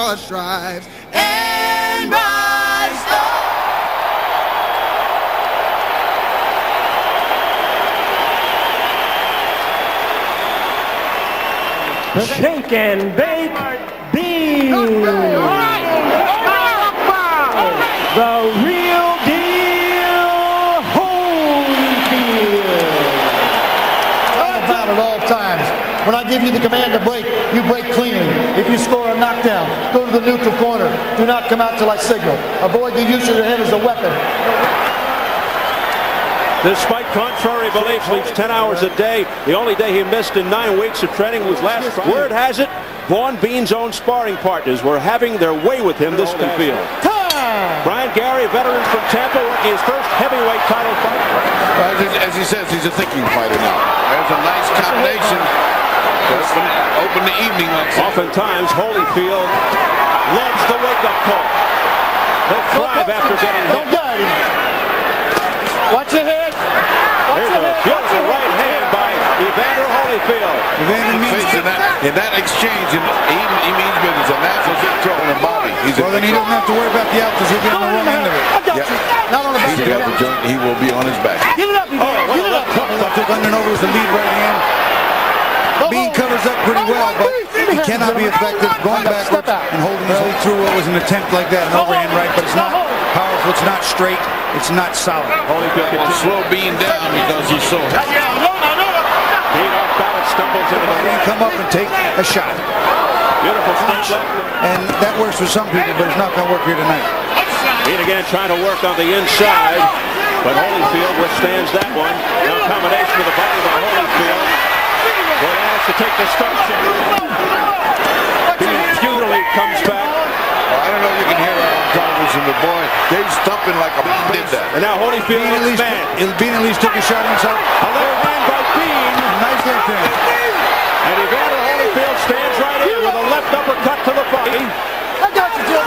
cross drives and rise up. Shake and bake Bean. The real deal Holyfield. About at all times. When I give you the command to break, you break cleanly. If you score a knockdown, go to the neutral corner. Do not come out till I signal. Avoid the use of your head as a weapon. Despite contrary beliefs, sleeps 10 hours a day. The only day he missed in 9 weeks of training was last Friday. Word has it, Vaughn Bean's own sparring partners were having their way with him this Holyfield. Brian Gary, veteran from Tampa, working his first heavyweight title fight. As he says, he's a thinking fighter now. There's a nice combination to open the evening. Oftentimes, Holyfield loves the wake-up call. He'll thrive after getting hit. Watch your head. There's a beautiful right hand by Evander Holyfield. In that exchange, he means business, and that's what's controlling the body. Well, then he doesn't have to worry about the out because he'll be on the wrong end of it. Not on the back. He's got the joint. He will be on his back. Give it up, Evander. Give it up. Took under and over as the lead right hand. Bean covers up pretty well, but he cannot be effective going backwards and holding his way through what was an attempt like that, an overhand right, but it's not powerful, it's not straight, it's not solid. Holyfield can slow Bean down because he's so heavy. Bean off balance, stumbles into the Bean come up and take a shot. beautiful step left. And that works for some people, but it's not going to work here tonight. Bean again trying to work on the inside, but Holyfield withstands that one. Now combination with the body by Holyfield. Boy has to take the start shot. Bean futilely comes back. I don't know if you can hear that on television, but boy, they're stumping like a did that. And now Holyfield is man. Bean at least took a shot himself. A left hand by Bean. Nice left hand. And Evander Holyfield stands right in with a left uppercut to the body. I got you, Joe.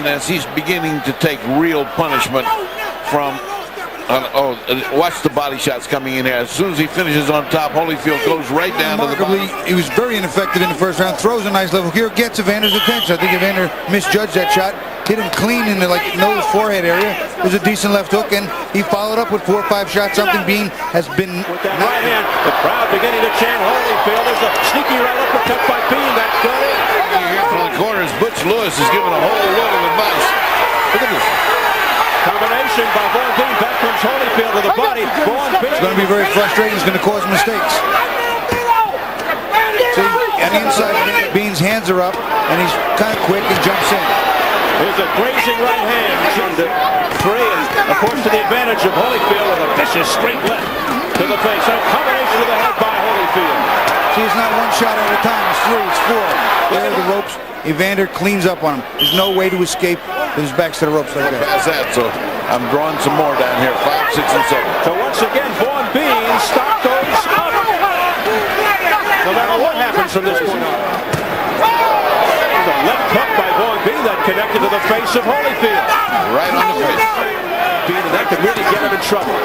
As he's beginning to take real punishment from watch the body shots coming in here. As soon as he finishes on top, Holyfield goes right down to the bottom. He was very ineffective in the first round. Throws a nice level here, gets Evander's attention. I think Evander misjudged that shot. Hit him clean in the nose, forehead area. It was a decent left hook, and he followed up with 4 or 5 shots. Something Bean has been. With that right hand, the crowd beginning to chant Holyfield. There's a sneaky right uppercut by Bean. That got it. Here from the corners, Butch Lewis is giving a whole load of advice. Look at this. Combination by Vaughn Bean. Back comes Holyfield to the body. Vaughn Bean. It's going to be very frustrating. It's going to cause mistakes. See, on the inside, Bean's hands are up, and he's kind of quick and jumps in. There's a grazing right hand. To 3, and of course to the advantage of Holyfield with a vicious straight left to the face. A combination of the head by Holyfield. See, it's not one shot at a time. It's 3, it's 4. There are the ropes. Evander cleans up on him. There's no way to escape with his backs to the ropes like that. Past that, so I'm drawing some more down here. 5, 6, and 7. So once again, Vaughn Bean stock goes up. No matter what happens from this point on. There's a left hook by Vaughn Bean that connected to the face of Holyfield. Right on the face. Bean, that could really get him in trouble.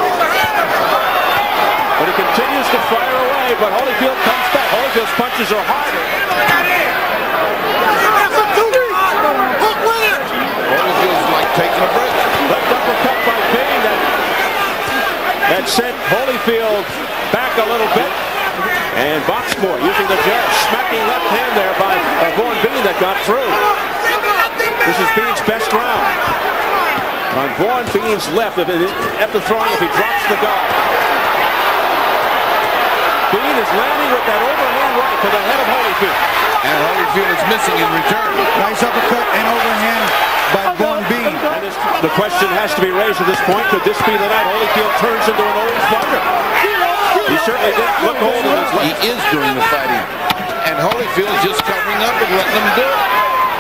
But he continues to fire away, but Holyfield comes back. Holyfield's punches are harder. Holyfield's like taking a break. Left uppercut by Bean that sent Holyfield back a little bit. And Boxmore using the jab, smacking left hand there by Vaughn Bean that got through. This is Bean's best round. On Vaughn Bean's left, after throwing, if he drops the guard. Bean is landing with that overhand right to the head of Holyfield. And Holyfield is missing in return. Nice uppercut and overhand by Vaughn Bean. The question has to be raised at this point. Could this be the night Holyfield turns into an old fighter? He certainly didn't look old in his life. He is doing the fighting. And Holyfield is just covering up and letting him do it.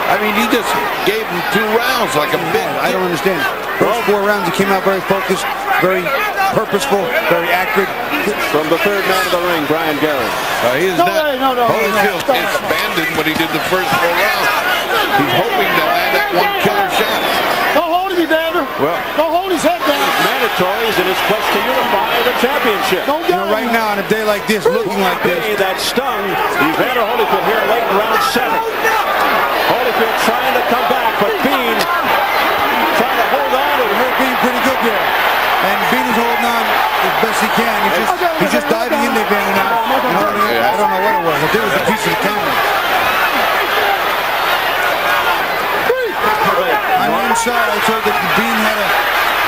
I mean, he just gave him 2 rounds like a big. I don't understand. First 4 rounds, he came out very focused, very purposeful, very accurate. From the third man of the ring, Brian Gary. He is Holyfield abandoned what he did the first 4 rounds. He's hoping to land that one killer shot. him, Evander. Well, don't hold his head down. Mandatories in his quest to unify the championship. Don't get right now, on a day like this, looking like this. That stung Evander Holyfield here late in round 7. Holyfield trying to come back, but Bean trying to hold on. It hurt Bean pretty good there. And Bean is holding on as best he can. He's just diving into Evander now. I don't know what it was. I think it was a piece of the camera. On the inside, I told that Bean had to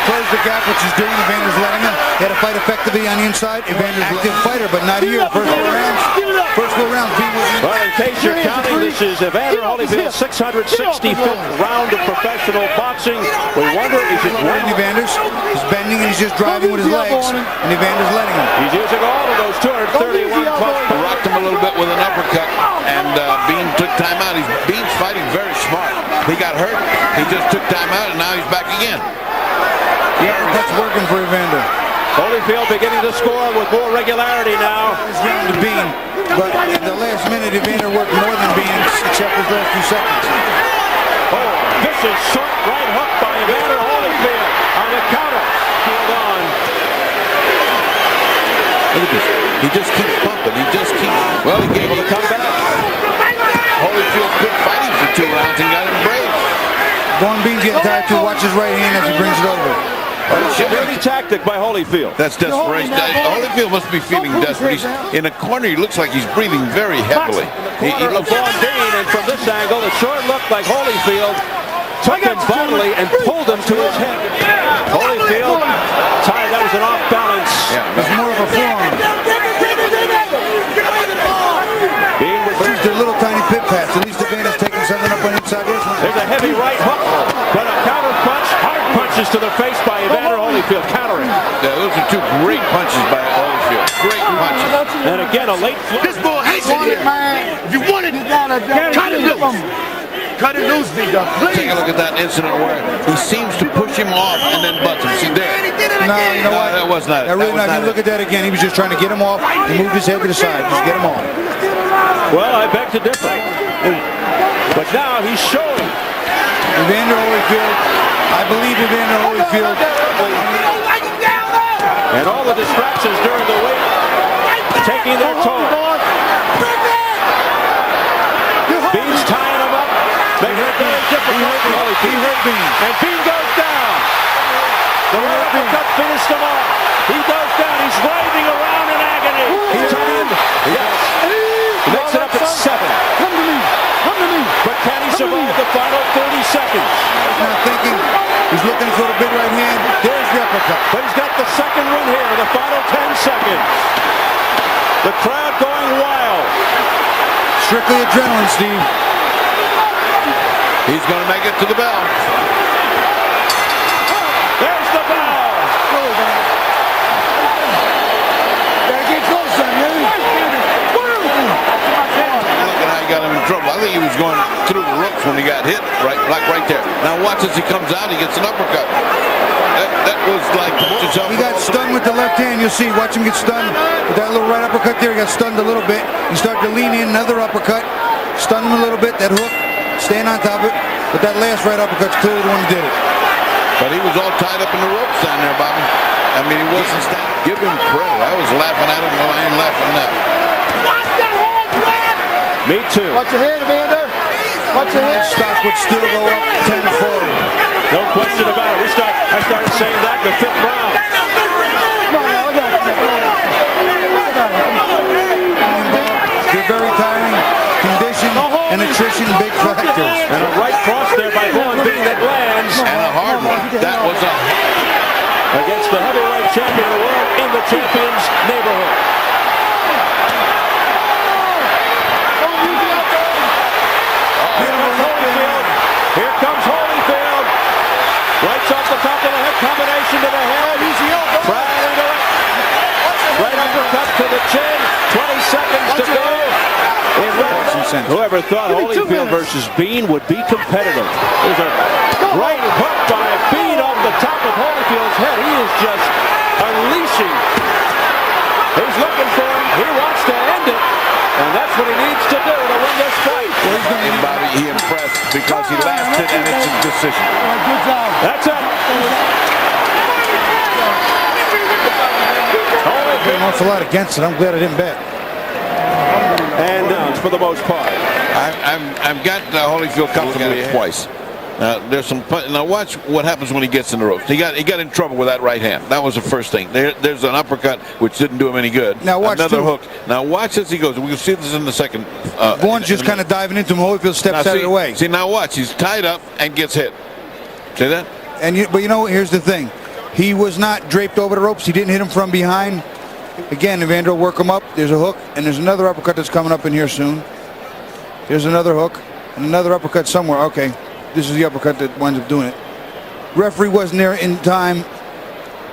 close the gap, which he's doing. Evander's letting him. He had to fight effectively on the inside. Evander's an active fighter, but not here. First 4 rounds. Bean was in. Well, in case you're counting, this is Evander Holyfield's 665th round of professional boxing. We wonder, is it one? Evander's he's bending and he's just driving with his legs, and Evander's letting him. He's using all of those 231 plus. Rocked him a little bit with an uppercut, and Bean took time out. Bean's fighting very smart. He got hurt. He just took time out, and now he's back again. Yeah, that's working for Evander. Holyfield beginning to score with more regularity now. It's down to Bean, but in the last minute, Evander worked more than Bean, except his last few seconds. Oh, vicious short right hook by Evander Holyfield on the counter. Hold on. Look at this. He just keeps pumping. He just keeps. Well, he gave him a comeback. Holyfield quit fighting for 2 rounds and got him brave. Vaughn Bean's getting tired too. Watch his right hand as he brings it over. Dirty tactic by Holyfield. That's desperation. Holyfield must be feeling desperate. He's in a corner. He looks like he's breathing very heavily. He looks Vaughn Bean, and from this angle, it sure looked like Holyfield took him bodily and pulled him to his head. Holyfield, that was an off balance. Yeah, it's more of a forearm. Bean with the little tiny pit pass. At least Evander's taking something up on inside this one. There's a heavy right hook, but a counter punch, hard punches to the face by Evander Holyfield, countering. Yeah, those are 2 great punches by Holyfield. Great punches. And again, a late flip. This boy hates it here. If you want it, cut it loose. Cut it loose, B-Dub. Take a look at that incident where he seems to push him off and then butts him. See there. No, you know what? That was not it. Really not. If you look at that again, he was just trying to get him off. He moved his head to the side. Just get him off. Well, I beg to differ. But now he's showing. Evander Holyfield, I believe Evander Holyfield. And all the distractions during the wait taking their toll. Bean's tying him up. Making it very difficult for Holyfield. He hurt Bean. And Bean goes down. The right uppercut finished him off. He goes down. He's writhing around in agony. He's turned. Yes. He makes it up at 7. Come to me. Come to me. But can he survive the final 30 seconds? He's not thinking. He's looking for the big right hand. There's the uppercut. But he's got the second win here in the final 10 seconds. The crowd going wild. Strictly adrenaline, Steve. He's going to make it to the bell. There's the bell. Gotta get close, son, really. Look at how he got him in trouble. I think he was going through the ropes when he got hit, right there. Now watch as he comes out, he gets an uppercut. That was like... He got stunned with the left hand, you'll see. Watch him get stunned with that little right uppercut there. He got stunned a little bit. He started to lean in, another uppercut. Stunned him a little bit, that hook, staying on top of it. But that last right uppercut's clearly the one who did it. But he was all tied up in the ropes down there, Bobby. I mean, he wasn't standing. Give him credit. I was laughing at him while I ain't laughing now. Me too. Watch your head, Evander. Watch your head. Stock would still go up 10 to 4. No question about it. I started saying that in the 5th round. You're very tiring. Condition and attrition, big factors. And a right cross there by Vaughn Bean that lands. And a hard one. That was a... Against the heavyweight champion of the world in the champion's neighborhood. Here comes Holyfield. Right off the top of the head, combination to the head. Traveling to it. Right uppercut to the chin. 20 seconds to go. Whoever thought Holyfield versus Bean would be competitive. There's a right hook by Bean off the top of Holyfield's head. He is just unleashing. He's looking for him. He wants to end it. And that's what he needs to do to win this fight. And Bobby, he impressed because he lasted and it's a decision. Good job. That's it. counts a lot against it. I'm glad I didn't bet. And downs for the most part. I've got Holyfield coming at it twice. There's some. Now watch what happens when he gets in the ropes. He got in trouble with that right hand. That was the first thing. There's an uppercut which didn't do him any good. Now watch another too. hook. Now watch as he goes. We'll see this in the second. Vaughn's just kind of diving into him. Holyfield steps out of the way. See now watch. He's tied up and gets hit. See that? But you know, here's the thing. He was not draped over the ropes. He didn't hit him from behind. Again, Evander will work him up. There's a hook, and there's another uppercut that's coming up in here soon. There's another hook, and another uppercut somewhere. Okay, this is the uppercut that winds up doing it. Referee wasn't there in time.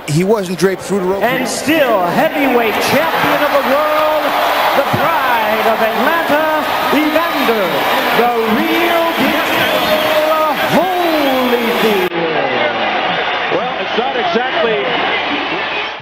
He wasn't draped through the ropes. And still heavyweight champion of the world.